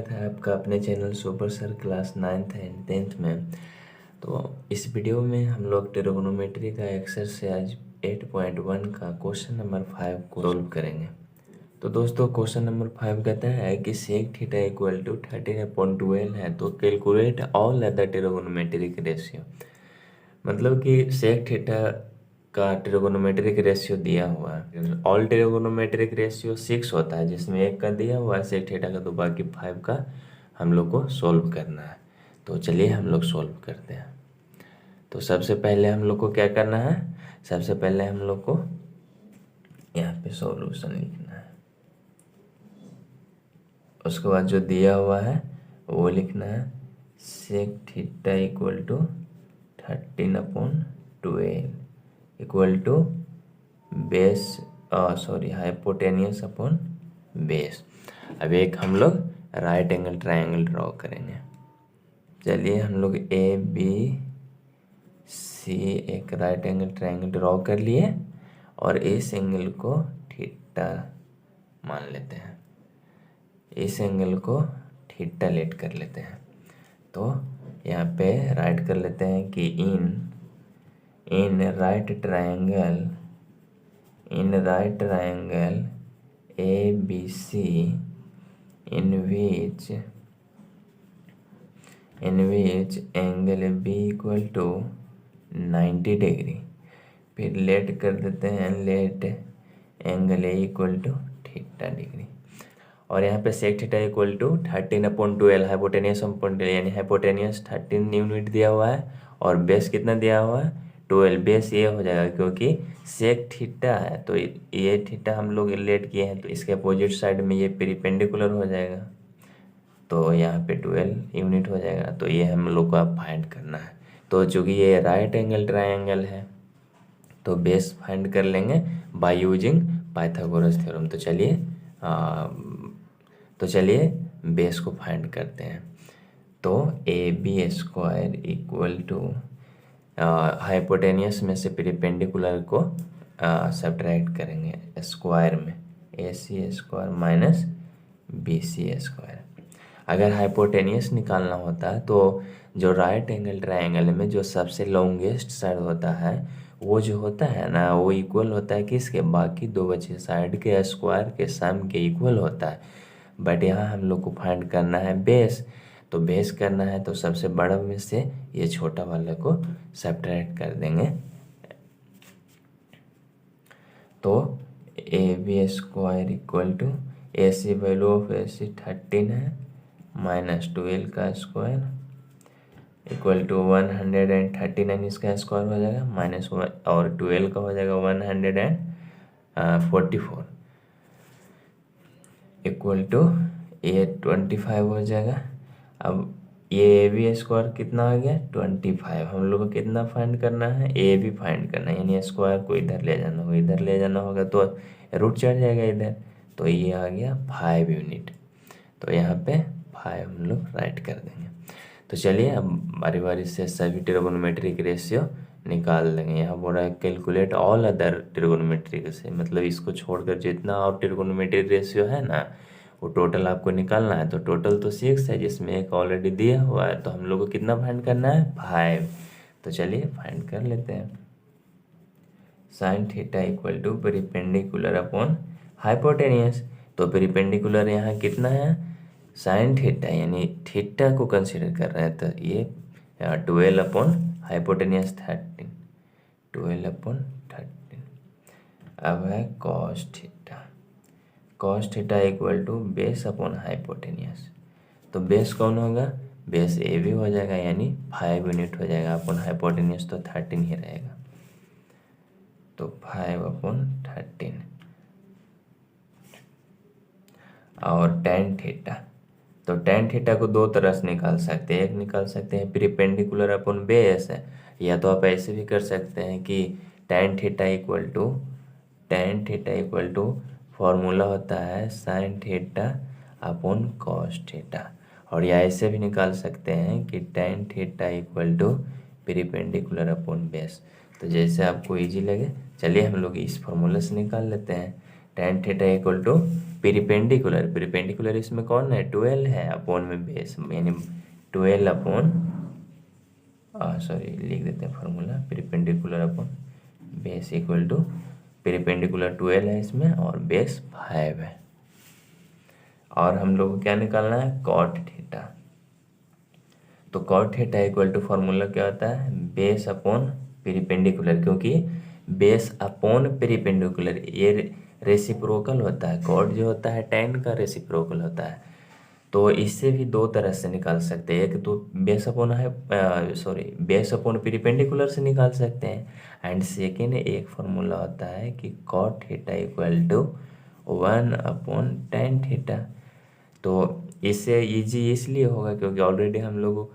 स्वागत है आपका अपने channel super sir class 9th and 10th में। तो इस वीडियो में हम लोग ट्रिगोनोमेट्री का एक्सरसाइज 8.1 का क्वेश्चन नंबर 5 को सोल्व करेंगे। तो दोस्तों क्वेश्चन नंबर 5 कहता है कि सेक थीटा इक्वल टू 13/12 है, तो calculate all other trigonometric ratio. मतलब कि सेक थीटा का ट्रिगोनोमेट्रिक रेशियो दिया हुआ है। ऑल ट्रिगोनोमेट्रिक रेशियो 6 होता है, जिसमें एक का दिया हुआ है सेक थीटा का, तो बाकी 5 का हम लोग को सोल्व करना है। तो चलिए हम लोग सोल्व करते हैं। तो सबसे पहले हम लोग को क्या करना है, सबसे पहले हम लोग को यहाँ पे सॉल्यूशन लिखना है। उसके बाद जो दिया हुआ है वो लिखना है sec theta equal to 13/12 equal to base hypotenuse upon base. अब एक हम लोग राइट एंगल ट्रायंगल ड्रॉ करेंगे। चलिए हम लोग ए बी सी एक राइट एंगल ट्रायंगल ड्रॉ कर लिए और इस एंगल को थीटा मान लेते हैं, इस एंगल को थीटा लेट कर लेते हैं। तो यहाँ पे राइट कर लेते हैं कि in right triangle A B C in which angle B equal to 90 degree. फिर लेट कर देते हैं, let angle A equal to theta degree. और यहाँ पे sec theta equal to 13/12 hypotenuse upon डेल, यानी हाइपोटेनियस 13 यूनिट दिया हुआ है और बेस कितना दिया हुआ है 12। बेस ये हो जाएगा क्योंकि सेक थीटा है, तो ये थीटा हम लोग लेट किए हैं, तो इसके अपोजिट साइड में ये पेरिपेंडिकुलर हो जाएगा, तो यहाँ पे 12 यूनिट हो जाएगा। तो ये हम लोग को अब फाइंड करना है। तो चूँकि ये राइट एंगल ट्रायंगल है तो बेस फाइंड कर लेंगे बाय यूजिंग पाइथागोरस थ्योरम। तो चलिए बेस को फाइंड करते हैं। तो A B square equal to hypotenuse में से पेरिपेंडिकुलर को सब्ट्रैक्ट करेंगे स्क्वायर में, A C square minus B C square. अगर हाइपोटेनियस निकालना होता है तो जो राइट एंगल ट्रायंगल में जो सबसे लॉन्गेस्ट साइड होता है वो जो होता है ना, वो इक्वल होता है किसके, बाकी दो बचे साइड के स्क्वायर के सम के इक्वल होता है। बट यहाँ हम लोग को फाइंड करना है बेस। तो बेस करना है तो सबसे बड़ा में से ये छोटा वाले को सब्ट्रैक्ट कर देंगे। तो A B square equal to A C value of A C 13 है माइनस 12 का स्क्वायर इक्वल टू 139 इसका स्क्वायर हो जाएगा माइनस और 12 का हो जाएगा 144 इक्वल टू ये 25 हो जाएगा। अब ये ए बी स्क्वायर कितना आ गया 25। हम लोग को कितना फाइंड करना है, ए बी फाइंड करना है, यानी स्क्वायर को इधर ले जाना होगा, इधर ले जाना होगा तो रूट चढ़ जाएगा इधर, तो ये आ गया 5 यूनिट। तो यहाँ पे 5 हम लोग राइट कर देंगे। तो चलिए अब बारी बारी से सभी ट्रिगोनोमेट्रिक रेशियो निकाल देंगे। यहाँ बोल रहा है कैलकुलेट ऑल अदर ट्रिगोनोमेट्रिक से, मतलब इसको छोड़कर जितना और ट्रिगोनोमेट्रिक रेशियो है ना वो टोटल आपको निकालना है। तो टोटल तो 6 है, जिसमें एक ऑलरेडी दिया हुआ है, तो हम लोग को कितना फाइंड करना है 5। तो चलिए फाइंड कर लेते हैं। Sine theta equal to perpendicular upon hypotenuse. तो पेरिपेंडिकुलर यहाँ कितना है साइन थीटा, यानी थीटा को कंसिडर कर रहे हैं, तो ये 12 अपॉन हाइपोटेनियस 13, 12/13। अब है cos theta, cos theta equal to base upon hypotenuse. तो बेस कौन होगा, बेस ए भी हो जाएगा, यानी 5 यूनिट हो जाएगा, अपॉन हाइपोटेनियस तो 13 ही रहेगा, तो 5/13। और टेन थीटा, तो टेन थीटा को दो तरह से निकाल सकते हैं। एक निकाल सकते हैं पेरिपेंडिकुलर अपॉन बेस है, या तो आप ऐसे भी कर सकते हैं कि tan theta equal to formula होता है sine theta upon cos theta. और या ऐसे भी निकाल सकते हैं कि tan theta equal to perpendicular upon base. तो जैसे आपको इजी लगे, चलिए हम लोग इस फॉर्मूला से निकाल लेते हैं। tan थीटा इक्वल टू पेरिपेंडिकुलर इसमें कौन है 12 है अपॉन में बेस यानी 12 अपॉन सॉरी लिख देते हैं formula perpendicular upon base equal to perpendicular 12 है इसमें और बेस 5 है। और हम लोग को क्या निकालना है कॉट थीटा। तो cot theta equal to formula क्या होता है बेस अपॉन पेरिपेंडिकुलर, क्योंकि बेस अपॉन पेरिपेंडिकुलर ये रेसिप्रोकल होता है। कॉट जो होता है tan का रेसिप्रोकल होता है। तो इससे भी दो तरह से निकाल सकते हैं, एक तो बेस अपॉन है बेस अपॉन पेरिपेंडिकुलर से निकाल सकते हैं, एंड सेकेंड एक फार्मूला होता है कि cot theta equal to 1 upon tan theta. तो इससे इजी इसलिए होगा क्योंकि ऑलरेडी हम लोग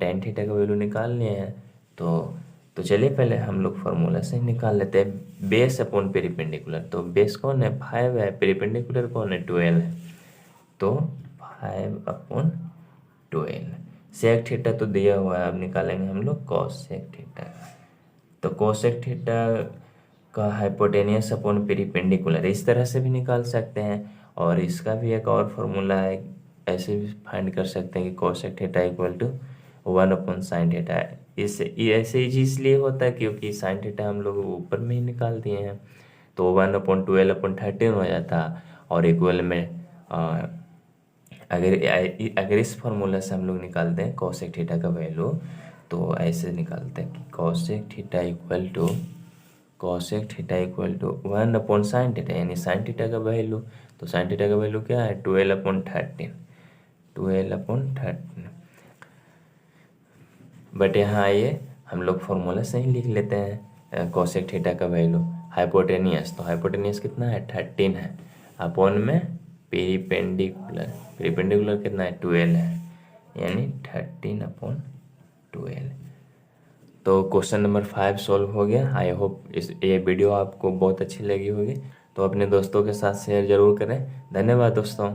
tan थीटा का वैल्यू निकाल लिए हैं। तो चलिए पहले हम लोग फार्मूला से निकाल लेते हैं बेस अपॉन पेरिपेंडिकुलर। तो बेस कौन है 5 है, पेरिपेंडिकुलर कौन है 12 है, तो 5 अपॉन 12। सेक थीटा तो दिया हुआ है, अब निकालेंगे हम लोग कॉस सेक थीटा। तो कोसेक थीटा का हाइपोटेनियस अपॉन पेरिपेंडिकुलर इस तरह से भी निकाल सकते हैं, और इसका भी एक और फॉर्मूला है, ऐसे भी फाइंड कर सकते हैं कि cosec theta equal to 1 upon sine theta. इस ऐसे इसलिए होता है क्योंकि साइन थीटा हम लोग ऊपर में ही निकाल दिए हैं, तो 1 अपॉन 12 अपॉन 13 हो जाता। और इक्वल में अगर इस फॉर्मूला से हम लोग निकालते हैं कोसेक थीटा का वैल्यू, तो ऐसे निकालते हैं कि cosec theta equal to 1 upon sine theta, यानी साइन थीटा का वैल्यू। तो साइन थीटा का वैल्यू क्या है 12 अपॉन 13। बट यहाँ आइए हम लोग फॉर्मूला से ही लिख लेते हैं कोसेक थीटा का वैल्यू। हाइपोटेनियस, तो हाइपोटेनियस कितना है 13 है, अपॉन में पेरिपेंडिकुलर कितना है 12 है, यानी 13 अपॉन 12। तो क्वेश्चन नंबर 5 सॉल्व हो गया। आई होप ये वीडियो आपको बहुत अच्छी लगी होगी, तो अपने दोस्तों के साथ शेयर ज़रूर करें। धन्यवाद दोस्तों।